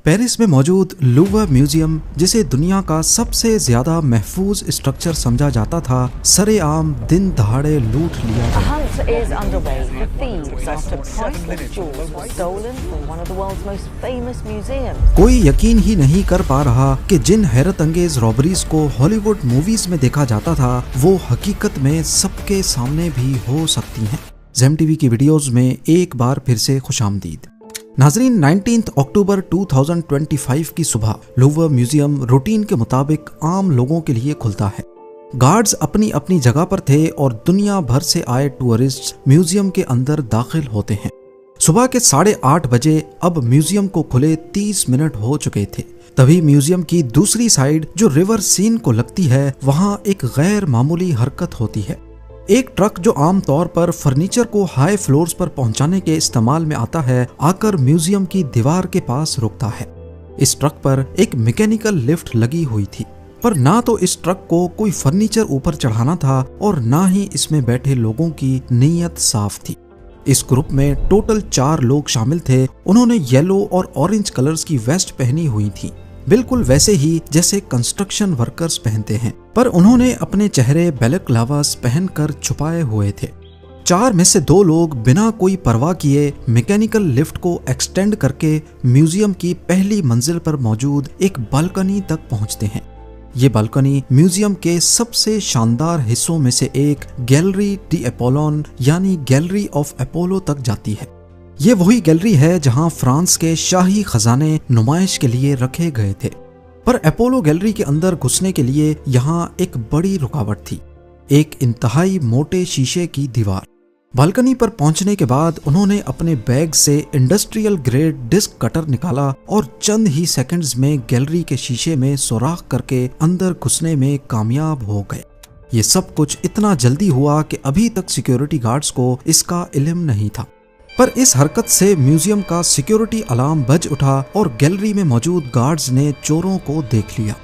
Paris में मौजूद Louvre museum, जिसे दुनिया का सबसे ज्यादा महफूज स्ट्रक्चर समझा जाता था, सरेआम दिन दहाड़े लूट लिया गया। कोई यकीन ही नहीं कर पा रहा कि जिन हैरत अंगेज रॉबरीज को हॉलीवुड मूवीज में देखा जाता था, वो हकीकत में सबके सामने भी हो सकती हैं। ज़ेम टीवी की वीडियोस में एक बार फिर से खुशामदीद। नाजरीन, 19 अक्टूबर 2025 की सुबह लूवर म्यूजियम रूटीन के मुताबिक आम लोगों के लिए खुलता है। गार्ड्स अपनी अपनी जगह पर थे और दुनिया भर से आए टूरिस्ट म्यूजियम के अंदर दाखिल होते हैं। सुबह के 8:30 बजे अब म्यूजियम को खुले 30 मिनट हो चुके थे। तभी म्यूजियम की दूसरी साइड जो रिवर सीन को लगती है, वहां एक गैर मामूली हरकत होती है। एक ट्रक जो आमतौर पर फर्नीचर को हाई फ्लोर्स पर पहुंचाने के इस्तेमाल में आता है, आकर म्यूजियम की दीवार के पास रुकता है। इस ट्रक पर एक मैकेनिकल लिफ्ट लगी हुई थी, पर ना तो इस ट्रक को कोई फर्नीचर ऊपर चढ़ाना था और ना ही इसमें बैठे लोगों की नीयत साफ थी। इस ग्रुप में टोटल 4 लोग शामिल थे। उन्होंने येलो और ऑरेंज कलर्स की वेस्ट पहनी हुई थी, बिल्कुल वैसे ही जैसे कंस्ट्रक्शन वर्कर्स पहनते हैं, पर उन्होंने अपने चेहरे बैलेक्लावास पहनकर छुपाए हुए थे। 4 में से 2 लोग बिना कोई परवाह किए मैकेनिकल लिफ्ट को एक्सटेंड करके म्यूजियम की पहली मंजिल पर मौजूद एक बालकनी तक पहुंचते हैं। ये बालकनी म्यूजियम के सबसे शानदार हिस्सों में से एक गैलरी डी अपोलोन यानी गैलरी ऑफ अपोलो तक जाती है। ये वही गैलरी है जहां फ्रांस के शाही खजाने नुमाइश के लिए रखे गए थे, पर अपोलो गैलरी के अंदर घुसने के लिए यहाँ एक बड़ी रुकावट थी, एक इंतहाई मोटे शीशे की दीवार। बालकनी पर पहुंचने के बाद उन्होंने अपने बैग से इंडस्ट्रियल ग्रेड डिस्क कटर निकाला और चंद ही सेकंड्स में गैलरी के शीशे में सुराख करके अंदर घुसने में कामयाब हो गए। ये सब कुछ इतना जल्दी हुआ कि अभी तक सिक्योरिटी गार्ड्स को इसका इल्म नहीं था, पर इस हरकत से म्यूजियम का सिक्योरिटी अलार्म बज उठा और गैलरी में मौजूद गार्ड्स ने चोरों को देख लिया।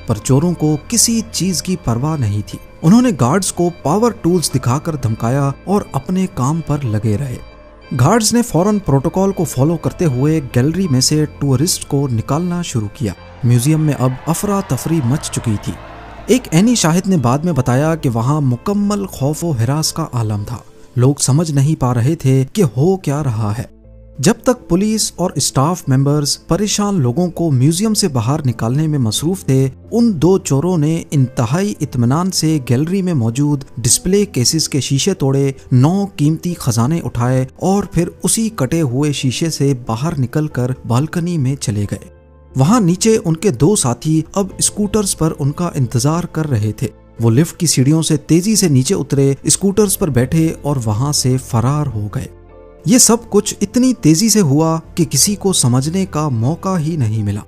पर चोरों को किसी चीज की परवाह नहीं थी। उन्होंने गार्ड्स को पावर टूल्स दिखाकर धमकाया और अपने काम पर लगे रहे। गार्ड्स ने फौरन प्रोटोकॉल को फॉलो करते हुए गैलरी में से टूरिस्ट को निकालना शुरू किया। म्यूजियम में अब अफरा तफरी मच चुकी थी। एक एनी शाहिद ने बाद में बताया कि वहां मुकम्मल खौफ व हिरास का आलम था। लोग समझ नहीं पा रहे थे कि हो क्या रहा है। जब तक पुलिस और स्टाफ मेंबर्स परेशान लोगों को म्यूजियम से बाहर निकालने में मसरूफ थे, उन 2 चोरों ने इंतहाई इत्मीनान से गैलरी में मौजूद डिस्प्ले केसेस के शीशे तोड़े, 9 कीमती खजाने उठाए और फिर उसी कटे हुए शीशे से बाहर निकलकर बालकनी में चले गए। वहां नीचे उनके 2 साथी अब स्कूटर्स पर उनका इंतजार कर रहे थे। वो लिफ्ट की सीढ़ियों से तेजी से नीचे उतरे, स्कूटर्स पर बैठे और वहां से फरार हो गए। ये सब कुछ इतनी तेजी से हुआ कि किसी को समझने का मौका ही नहीं मिला।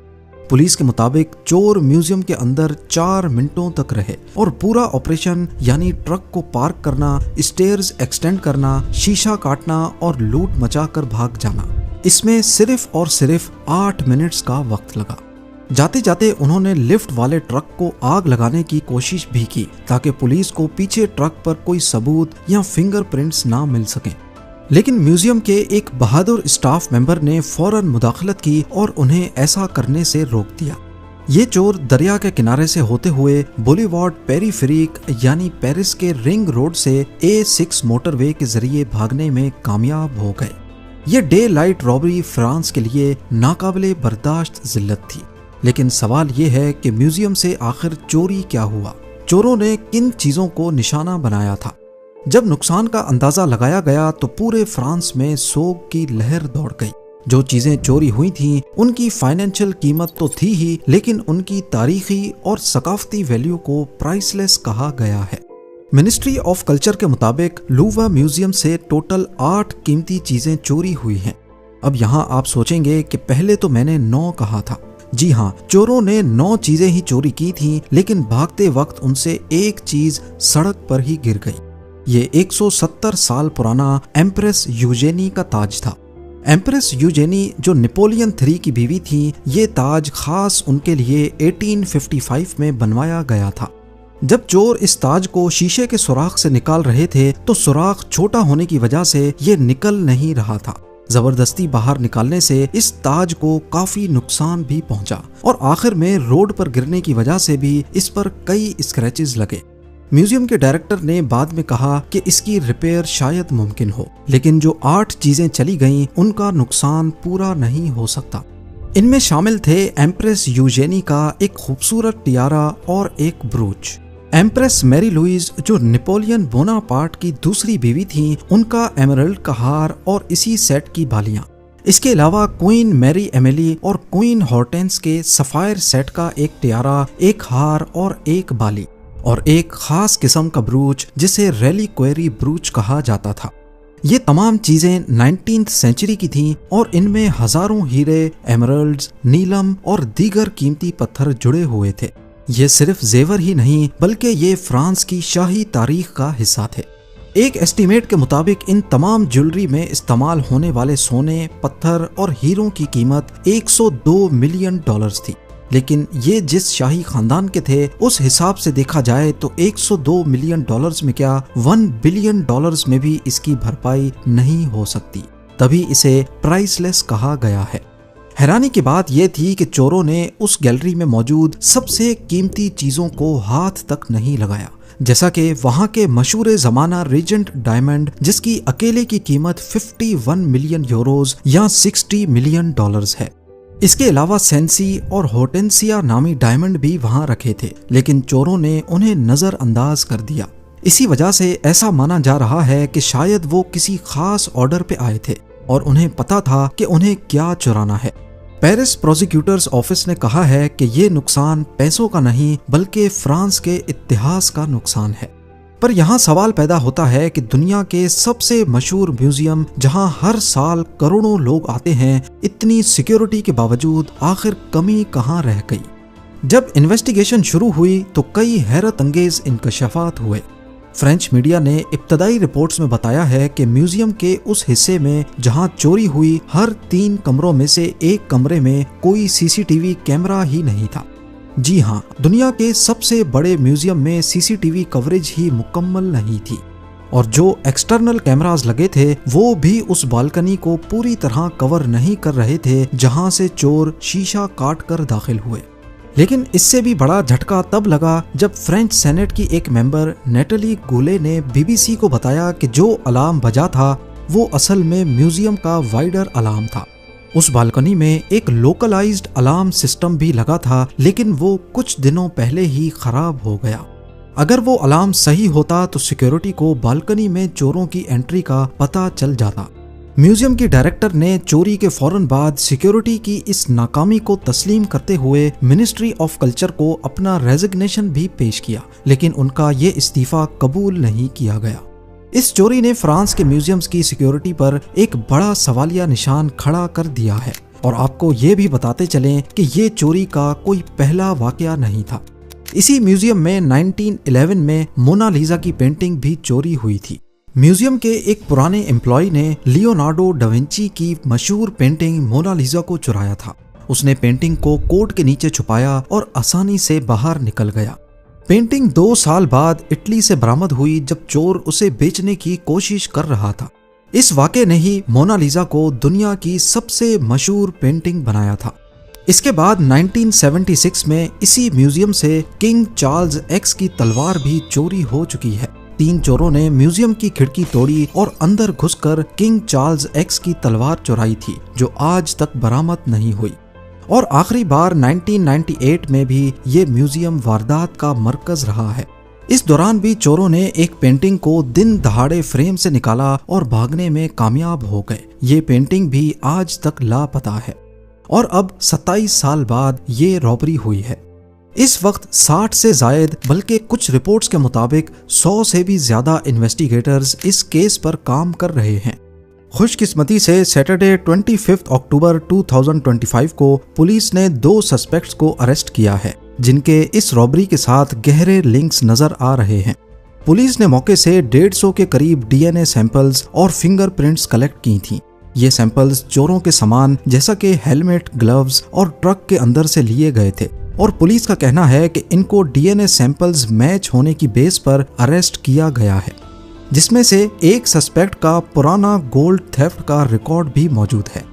पुलिस के मुताबिक चोर म्यूजियम के अंदर 4 मिनटों तक रहे और पूरा ऑपरेशन यानी ट्रक को पार्क करना, स्टेयर्स एक्सटेंड करना, शीशा काटना और लूट मचाकर भाग जाना, इसमें सिर्फ और सिर्फ 8 मिनट्स का वक्त लगा। जाते जाते उन्होंने लिफ्ट वाले ट्रक को आग लगाने की कोशिश भी की ताकि पुलिस को पीछे ट्रक पर कोई सबूत या फिंगरप्रिंट्स ना मिल सकें। लेकिन म्यूजियम के एक बहादुर स्टाफ मेंबर ने फौरन मुदाखलत की और उन्हें ऐसा करने से रोक दिया। ये चोर दरिया के किनारे से होते हुए बुलेवार्ड पेरीफेरिक यानी पेरिस के रिंग रोड से A6 मोटरवे के जरिए भागने में कामयाब हो गए। ये डे लाइट रॉबरी फ्रांस के लिए नाकाबिले बर्दाश्त जिल्लत थी। लेकिन सवाल ये है कि म्यूजियम से आखिर चोरी क्या हुआ? चोरों ने किन चीजों को निशाना बनाया था? जब नुकसान का अंदाजा लगाया गया तो पूरे फ्रांस में सोग की लहर दौड़ गई। जो चीजें चोरी हुई थीं, उनकी फाइनेंशियल कीमत तो थी ही, लेकिन उनकी तारीखी और सकाफती वैल्यू को प्राइसलेस कहा गया है। मिनिस्ट्री ऑफ कल्चर के मुताबिक लूवर म्यूजियम से टोटल 8 कीमती चीजें चोरी हुई हैं। अब यहाँ आप सोचेंगे कि पहले तो मैंने 9 कहा था। जी हाँ, चोरों ने 9 चीजें ही चोरी की थी, लेकिन भागते वक्त उनसे एक चीज सड़क पर ही गिर गई। ये 170 साल पुराना एम्प्रेस यूजेनी का ताज था। एम्प्रेस यूजेनी जो नेपोलियन III की बीवी थी, ये ताज खास उनके लिए 1855 में बनवाया गया था। जब चोर इस ताज को शीशे के सुराख से निकाल रहे थे तो सुराख छोटा होने की वजह से ये निकल नहीं रहा था। जबरदस्ती बाहर निकालने से इस ताज को काफी नुकसान भी पहुंचा और आखिर में रोड पर गिरने की वजह से भी इस पर कई स्क्रैचेस लगे। म्यूजियम के डायरेक्टर ने बाद में कहा कि इसकी रिपेयर शायद मुमकिन हो, लेकिन जो 8 चीजें चली गईं उनका नुकसान पूरा नहीं हो सकता। इनमें शामिल थे एम्प्रेस यूजेनी का एक खूबसूरत टियारा और एक ब्रूच। एम्प्रेस मैरी लुइस जो नेपोलियन बोनापार्ट की दूसरी बीवी थी, उनका एमरल्ड का हार और इसी सेट की बालियां। इसके अलावा क्वीन मैरी एमिली और क्वीन हॉर्टेंस के सफायर सेट का एक टियारा, एक हार और एक बाली और एक खास किस्म का ब्रूच जिसे रेलिक्वेरी ब्रूच कहा जाता था। ये तमाम चीजें 19th सेंचुरी की थीं और इनमें हजारों हीरे, एमरल्ड्स, नीलम और दीगर कीमती पत्थर जुड़े हुए थे। ये सिर्फ जेवर ही नहीं बल्कि ये फ्रांस की शाही तारीख का हिस्सा थे। एक एस्टीमेट के मुताबिक इन तमाम ज्वेलरी में इस्तेमाल होने वाले सोने, पत्थर और हीरों की कीमत $102 मिलियन थी। लेकिन ये जिस शाही खानदान के थे उस हिसाब से देखा जाए तो $102 मिलियन में क्या $1 बिलियन में भी इसकी भरपाई नहीं हो सकती। तभी इसे प्राइसलेस कहा गया है। हैरानी की बात यह थी कि चोरों ने उस गैलरी में मौजूद सबसे कीमती चीजों को हाथ तक नहीं लगाया, जैसा कि वहां के मशहूर जमाना रीजेंट डायमंड जिसकी अकेले की कीमत 51 मिलियन यूरोज या $60 मिलियन है। इसके अलावा सेंसी और होटेंसिया नामी डायमंड भी वहां रखे थे, लेकिन चोरों ने उन्हें नजरअंदाज कर दिया। इसी वजह से ऐसा माना जा रहा है कि शायद वो किसी खास ऑर्डर पे आए थे और उन्हें पता था कि उन्हें क्या चुराना है। पेरिस प्रोसिक्यूटर्स ऑफिस ने कहा है कि ये नुकसान पैसों का नहीं बल्कि फ्रांस के इतिहास का नुकसान है। पर यहाँ सवाल पैदा होता है कि दुनिया के सबसे मशहूर म्यूजियम जहाँ हर साल करोड़ों लोग आते हैं, इतनी सिक्योरिटी के बावजूद आखिर कमी कहाँ रह गई। जब इन्वेस्टिगेशन शुरू हुई तो कई हैरत अंगेज इंकशाफात हुए। फ्रेंच मीडिया ने इब्तदाई रिपोर्ट्स में बताया है कि म्यूजियम के उस हिस्से में जहां चोरी हुई, हर 3 कमरों में से एक कमरे में कोई सीसीटीवी कैमरा ही नहीं था। जी हाँ, दुनिया के सबसे बड़े म्यूजियम में सीसीटीवी कवरेज ही मुकम्मल नहीं थी और जो एक्सटर्नल कैमरास लगे थे वो भी उस बालकनी को पूरी तरह कवर नहीं कर रहे थे जहां से चोर शीशा काट कर दाखिल हुए। लेकिन इससे भी बड़ा झटका तब लगा जब फ्रेंच सेनेट की एक मेंबर नेटली गुले ने बीबीसी को बताया कि जो अलार्म बजा था वो असल में म्यूजियम का वाइडर अलार्म था। उस बालकनी में एक लोकलाइज्ड अलार्म सिस्टम भी लगा था, लेकिन वो कुछ दिनों पहले ही खराब हो गया। अगर वो अलार्म सही होता तो सिक्योरिटी को बालकनी में चोरों की एंट्री का पता चल जाता। म्यूजियम की डायरेक्टर ने चोरी के फौरन बाद सिक्योरिटी की इस नाकामी को तस्लीम करते हुए मिनिस्ट्री ऑफ कल्चर को अपना रेजिग्नेशन भी पेश किया, लेकिन उनका ये इस्तीफा कबूल नहीं किया गया। इस चोरी ने फ्रांस के म्यूजियम्स की सिक्योरिटी पर एक बड़ा सवालिया निशान खड़ा कर दिया है। और आपको ये भी बताते चलें कि ये चोरी का कोई पहला वाकया नहीं था। इसी म्यूजियम में 1911 में मोनालिसा की पेंटिंग भी चोरी हुई थी। म्यूजियम के एक पुराने एम्प्लॉय ने लियोनार्डो डा विंची की मशहूर पेंटिंग मोनालिसा को चुराया था। उसने पेंटिंग को कोट के नीचे छुपाया और आसानी से बाहर निकल गया। पेंटिंग 2 साल बाद इटली से बरामद हुई जब चोर उसे बेचने की कोशिश कर रहा था। इस वाक़े ने ही मोनालिसा को दुनिया की सबसे मशहूर पेंटिंग बनाया था। इसके बाद 1976 में इसी म्यूजियम से किंग चार्ल्स एक्स की तलवार भी चोरी हो चुकी है। 3 चोरों ने म्यूजियम की खिड़की तोड़ी और अंदर घुसकर किंग चार्ल्स एक्स की तलवार चुराई थी, जो आज तक बरामद नहीं हुई। और आखिरी बार 1998 में भी ये म्यूजियम वारदात का मरकज रहा है। इस दौरान भी चोरों ने एक पेंटिंग को दिन दहाड़े फ्रेम से निकाला और भागने में कामयाब हो गए। ये पेंटिंग भी आज तक लापता है और अब 27 साल बाद ये रॉबरी हुई है। इस वक्त 60 से जायद, बल्कि कुछ रिपोर्ट्स के मुताबिक 100 से भी ज्यादा इन्वेस्टिगेटर्स इस केस पर काम कर रहे हैं। खुशकिस्मती से सैटरडे 25 अक्टूबर 2025 को पुलिस ने 2 सस्पेक्ट्स को अरेस्ट किया है, जिनके इस रॉबरी के साथ गहरे लिंक्स नजर आ रहे हैं। पुलिस ने मौके से 150 के करीब डीएनए सैंपल्स और फिंगरप्रिंट्स कलेक्ट की थी। ये सैंपल्स चोरों के सामान जैसा कि हेलमेट, ग्लव्स और ट्रक के अंदर से लिए गए थे और पुलिस का कहना है कि इनको डीएनए सैंपल्स मैच होने की बेस पर अरेस्ट किया गया है। जिसमें से एक सस्पेक्ट का पुराना गोल्ड थेफ्ट का रिकॉर्ड भी मौजूद है।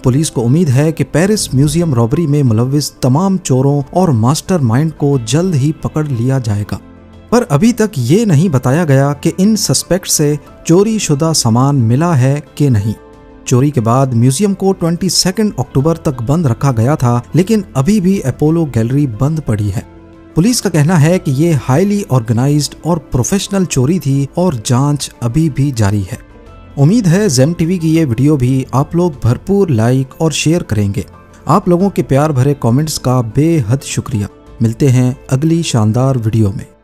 पुलिस को उम्मीद है कि पेरिस म्यूजियम रॉबरी में मुलव्विस तमाम चोरों और मास्टरमाइंड को जल्द ही पकड़ लिया जाएगा। पर अभी तक ये नहीं बताया गया कि इन सस्पेक्ट से चोरी शुदा सामान मिला है कि नहीं। चोरी के बाद म्यूजियम को 22 अक्टूबर तक बंद रखा गया था, लेकिन अभी भी अपोलो गैलरी बंद पड़ी है। पुलिस का कहना है कि ये हाईली ऑर्गेनाइज्ड और प्रोफेशनल चोरी थी और जांच अभी भी जारी है। उम्मीद है जेम टीवी की ये वीडियो भी आप लोग भरपूर लाइक और शेयर करेंगे। आप लोगों के प्यार भरे कमेंट्स का बेहद शुक्रिया। मिलते हैं अगली शानदार वीडियो में।